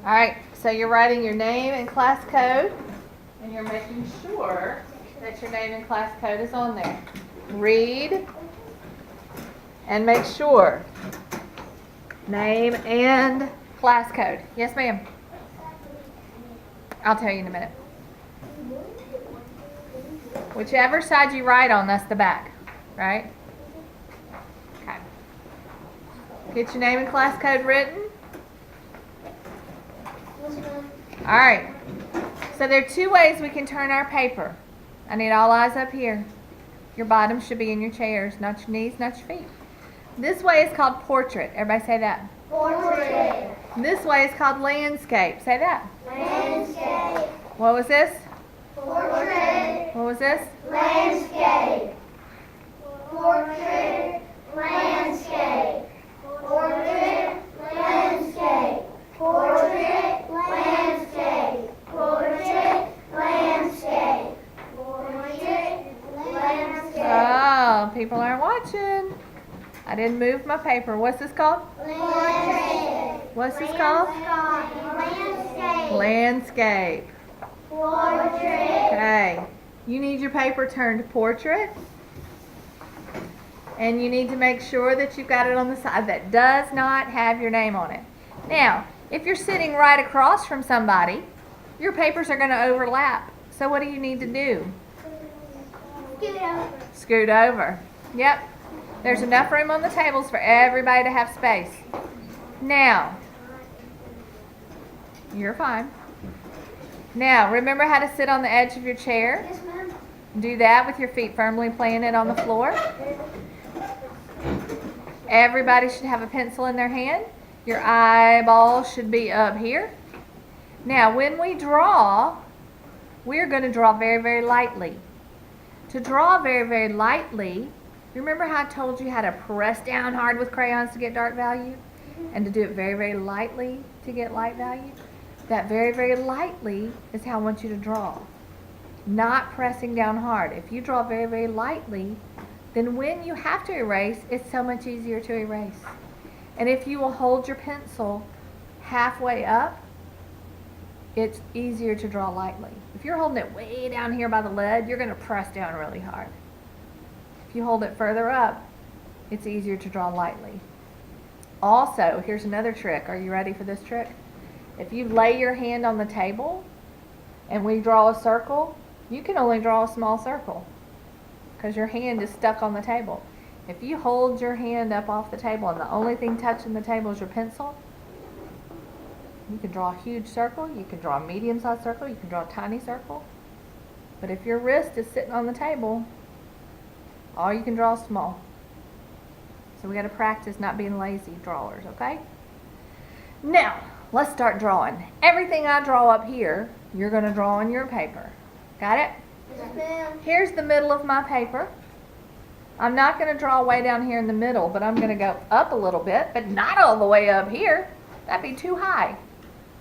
All right, so you're writing your name and class code, and you're making sure that your name and class code is on there. Read and make sure. Name and class code. Yes, ma'am. I'll tell you in a minute. Whichever side you write on, that's the back, right? Okay. Get your name and class code written. All right. So there are two ways we can turn our paper. I need all eyes up here. Your bottom should be in your chairs, not your knees, not your feet. This way is called portrait. Everybody say that. Portrait. This way is called landscape. Say that. Landscape. What was this? Portrait. What was this? Landscape. Portrait. Landscape. Portrait. Landscape. Portrait. Landscape. Portrait. Landscape. Portrait. Landscape. Oh, people aren't watching. I didn't move my paper. What's this called? Landscape. What's this called? Landscape. Landscape. Portrait. Okay. You need your paper turned portrait. And you need to make sure that you've got it on the side that does not have your name on it. Now, if you're sitting right across from somebody, your papers are going to overlap. So what do you need to do? Scoot over. Yep. There's enough room on the tables for everybody to have space. Now, you're fine. Now, remember how to sit on the edge of your chair? Yes, ma'am. Do that with your feet firmly planted on the floor. Everybody should have a pencil in their hand. Your eyeball should be up here. Now, when we draw, we're going to draw very, very lightly. To draw very, very lightly, remember how I told you how to press down hard with crayons to get dark value? And to do it very, very lightly to get light value? That very, very lightly is how I want you to draw. Not pressing down hard. If you draw very, very lightly, then when you have to erase, it's so much easier to erase. And if you will hold your pencil halfway up, it's easier to draw lightly. If you're holding it way down here by the lead, you're going to press down really hard. If you hold it further up, it's easier to draw lightly. Also, here's another trick. Are you ready for this trick? If you lay your hand on the table and we draw a circle, you can only draw a small circle because your hand is stuck on the table. If you hold your hand up off the table and the only thing touching the table is your pencil, you can draw a huge circle, you can draw a medium-sized circle, you can draw a tiny circle. But if your wrist is sitting on the table, all you can draw is small. So we got to practice not being lazy drawers, okay? Now, let's start drawing. Everything I draw up here, you're going to draw on your paper. Got it? Yes, ma'am. Here's the middle of my paper. I'm not going to draw way down here in the middle, but I'm going to go up a little bit, but not all the way up here. That'd be too high.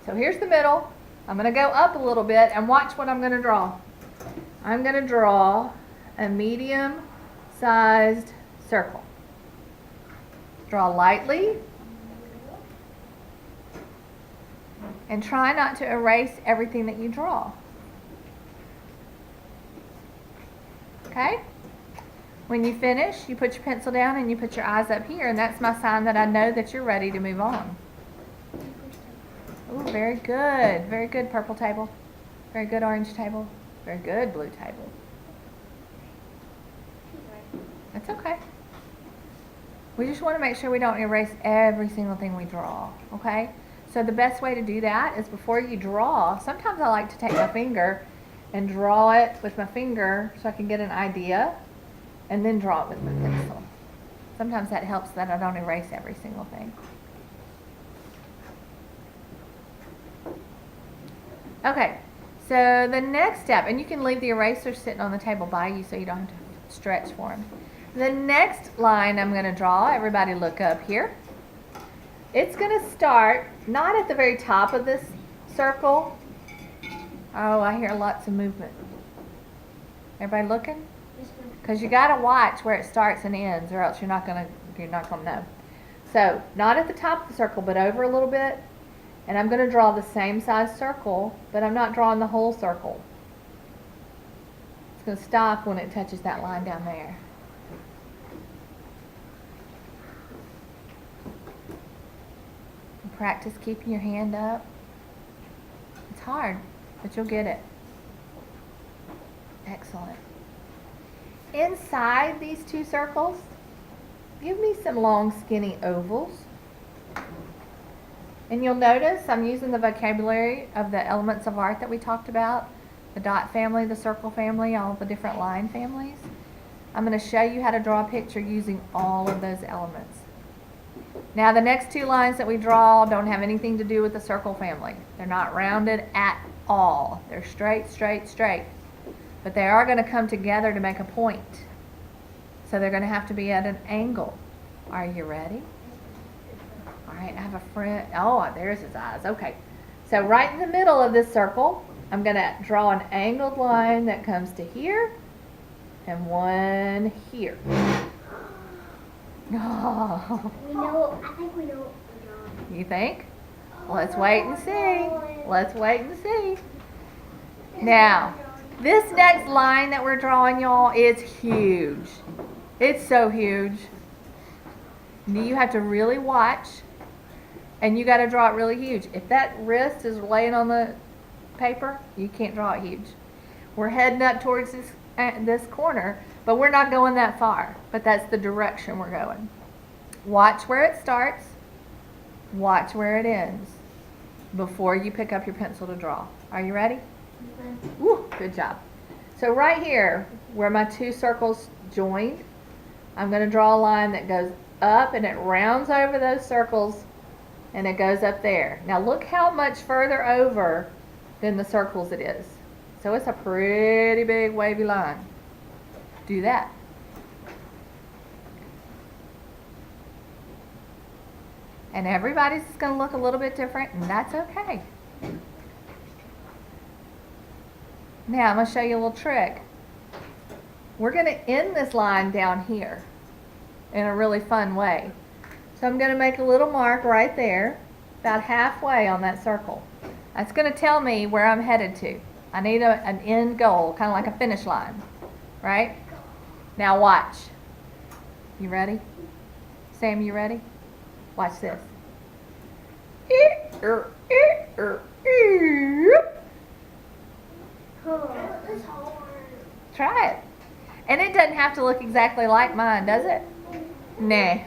So here's the middle. I'm going to go up a little bit and watch what I'm going to draw. I'm going to draw a medium-sized circle. Draw lightly. And try not to erase everything that you draw. Okay? When you finish, you put your pencil down and you put your eyes up here, and that's my sign that I know that you're ready to move on. Ooh, very good. Very good, purple table. Very good, orange table. Very good, blue table. That's okay. We just want to make sure we don't erase every single thing we draw, okay? So the best way to do that is before you draw, sometimes I like to take my finger and draw it with my finger so I can get an idea, and then draw it with my pencil. Sometimes that helps that I don't erase every single thing. Okay, so the next step, and you can leave the eraser sitting on the table by you so you don't have to stretch for them. The next line I'm going to draw, everybody look up here. It's going to start not at the very top of this circle. Oh, I hear lots of movement. Everybody looking? Because you got to watch where it starts and ends, or else you're not going to know. So, not at the top of the circle, but over a little bit. And I'm going to draw the same size circle, but I'm not drawing the whole circle. It's going to stop when it touches that line down there. And practice keeping your hand up. It's hard, but you'll get it. Excellent. Inside these two circles, give me some long, skinny ovals. And you'll notice I'm using the vocabulary of the elements of art that we talked about. The dot family, the circle family, all the different line families. I'm going to show you how to draw a picture using all of those elements. Now the next two lines that we draw don't have anything to do with the circle family. They're not rounded at all. They're straight, straight, straight. But they are going to come together to make a point. So they're going to have to be at an angle. Are you ready? All right, I have a friend. Oh, there's his eyes. Okay. So right in the middle of this circle, I'm going to draw an angled line that comes to here and one here. Oh. We know, I think we know what we're doing. You think? Let's wait and see. Let's wait and see. Now, this next line that we're drawing, y'all, is huge. It's so huge. You have to really watch, and you got to draw it really huge. If that wrist is laying on the paper, you can't draw it huge. We're heading up towards this corner, but we're not going that far. But that's the direction we're going. Watch where it starts. Watch where it ends before you pick up your pencil to draw. Are you ready? Woo, good job. So right here, where my two circles joined, I'm going to draw a line that goes up and it rounds over those circles and it goes up there. Now look how much further over than the circles it is. So it's a pretty big wavy line. Do that. And everybody's going to look a little bit different, and that's okay. Now I'm going to show you a little trick. We're going to end this line down here in a really fun way. So I'm going to make a little mark right there, about halfway on that circle. That's going to tell me where I'm headed to. I need an end goal, kind of like a finish line, right? Now watch. You ready? Sam, you ready? Watch this. Try it. And it doesn't have to look exactly like mine, does it? Nah.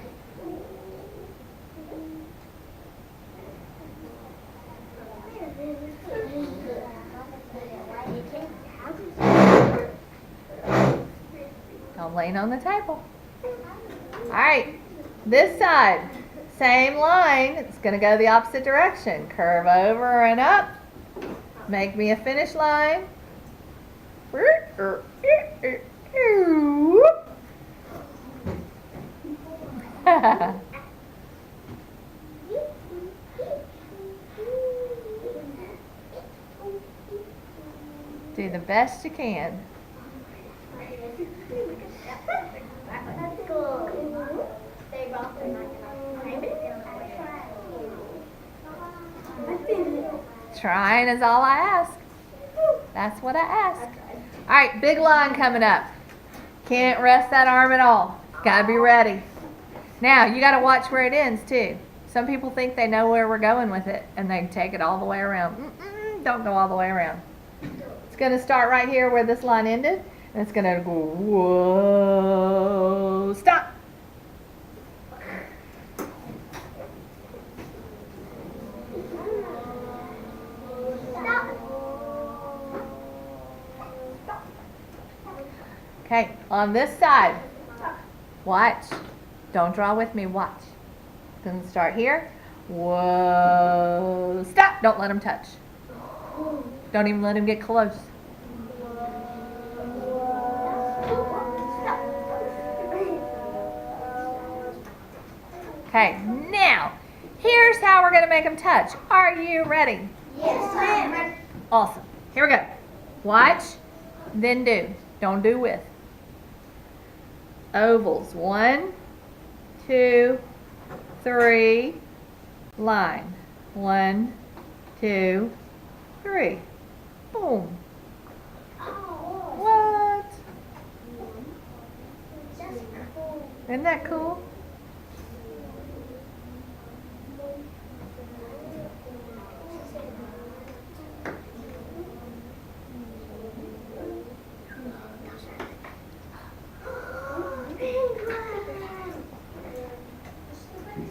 Don't lean on the table. All right, this side, same line. It's going to go the opposite direction. Curve over and up. Make me a finish line. Do the best you can. Trying is all I ask. That's what I ask. All right, big line coming up. Can't rest that arm at all. Gotta be ready. Now, you gotta watch where it ends too. Some people think they know where we're going with it and they take it all the way around. Don't go all the way around. It's gonna start right here where this line ended, and it's gonna go, whoa, stop. Okay, on this side, watch. Don't draw with me, watch. Then start here. Whoa, stop. Don't let them touch. Don't even let them get close. Okay, now, here's how we're going to make them touch. Are you ready? Yes, ma'am. Awesome. Here we go. Watch, then do. Don't do with. Ovals. 1, 2, 3. Line. 1, 2, 3. Boom. Oh, What? that's cool. Isn't that cool?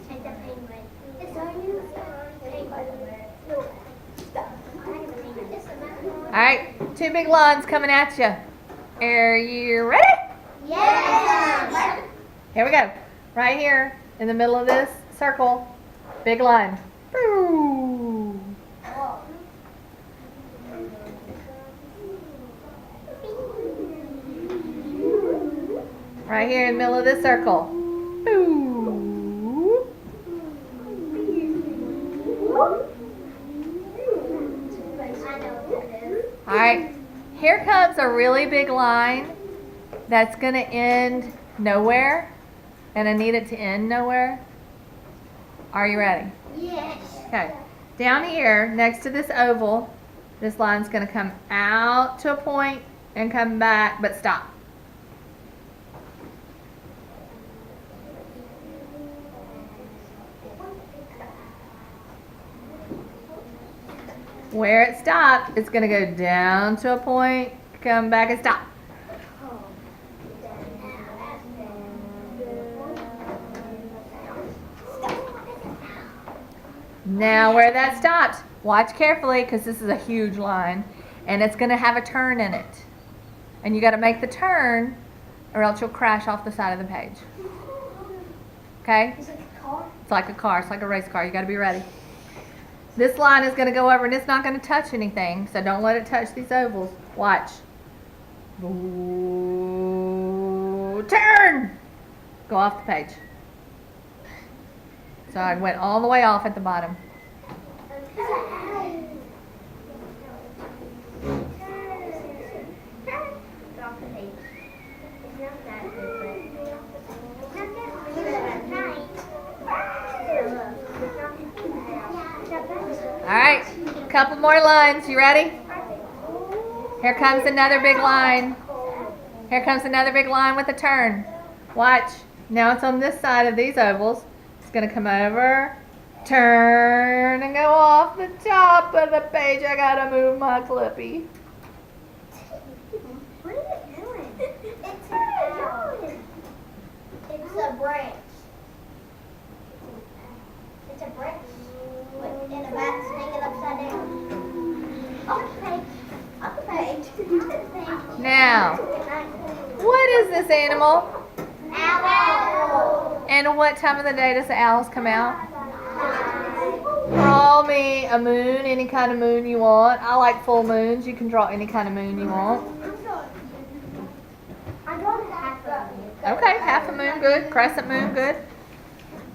It's a penguin. It's on you. Penguin. No. Stop. I have a penguin. It's a mountain. All right, 2 big lines coming at you. Are you ready? Yes. Here we go. Right here in the middle of this circle, big line. Boo. Right here in the middle of this circle. Boo. I know what that is. All right, here comes a really big line that's going to end nowhere, and I need it to end nowhere. Are you ready? Yes. Okay, down here next to this oval, this line's going to come out to a point and come back, but stop. Where it stopped, it's going to go down to a point, come back and stop. Now where that stopped, watch carefully because this is a huge line and it's going to have a turn in it. And you got to make the turn or else you'll crash off the side of the page. Okay? Is it a car? It's like a car, it's like a race car. You got to be ready. This line is going to go over and it's not going to touch anything, so don't let it touch these ovals. Watch. Ooh, turn! Go off the page. So I went all the way off at the bottom. Alright, a couple more lines. You ready? Here comes another big line. Here comes another big line with a turn. Watch. Now it's on this side of these ovals. It's going to come over, turn, and go off the top of the page. I got to move my clippy. What is it doing? It's a owl. It's a branch. It's a branch with in a bat hanging upside down. Off the page. Off the page. Off the page. Now, what is this animal? Owl. And what time of the day does the owls come out? Draw me a moon, any kind of moon you want. I like full moons. You can draw any kind of moon you want. I draw half of it. Okay, half a moon, good. Crescent moon, good.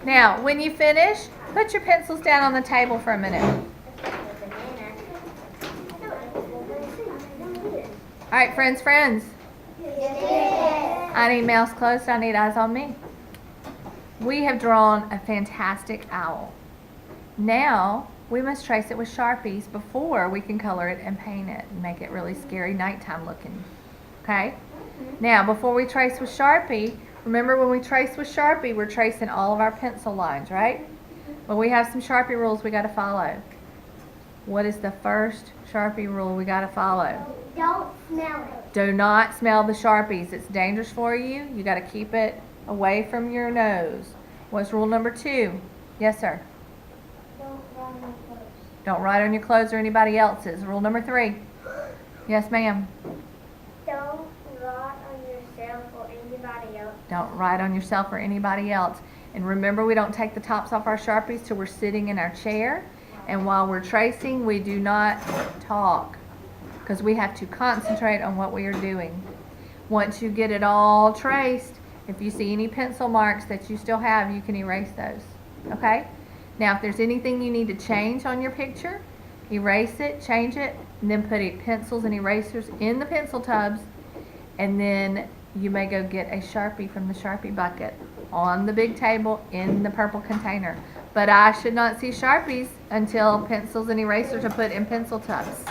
Now, when you finish, put your pencils down on the table for a minute. All right, friends. I need mouths closed. I need eyes on me. We have drawn a fantastic owl. Now, we must trace it with Sharpies before we can color it and paint it and make it really scary nighttime looking. Okay? Now, before we trace with Sharpie, remember when we trace with Sharpie, we're tracing all of our pencil lines, right? Well, we have some Sharpie rules we got to follow. What is the first Sharpie rule we got to follow? Don't smell it. Do not smell the Sharpies. It's dangerous for you. You got to keep it away from your nose. What's rule number 2? Yes, sir. Don't run my clothes. Don't write on your clothes or anybody else's. Rule number 3. Yes, ma'am. Don't write on yourself or anybody else. Don't write on yourself or anybody else. And remember, we don't take the tops off our Sharpies till we're sitting in our chair. And while we're tracing, we do not talk because we have to concentrate on what we are doing. Once you get it all traced, if you see any pencil marks that you still have, you can erase those. Okay? Now, if there's anything you need to change on your picture, erase it, change it, and then put pencils and erasers in the pencil tubs, and then you may go get a Sharpie from the Sharpie bucket on the big table in the purple container. But I should not see Sharpies until pencils and erasers are put in pencil tubs.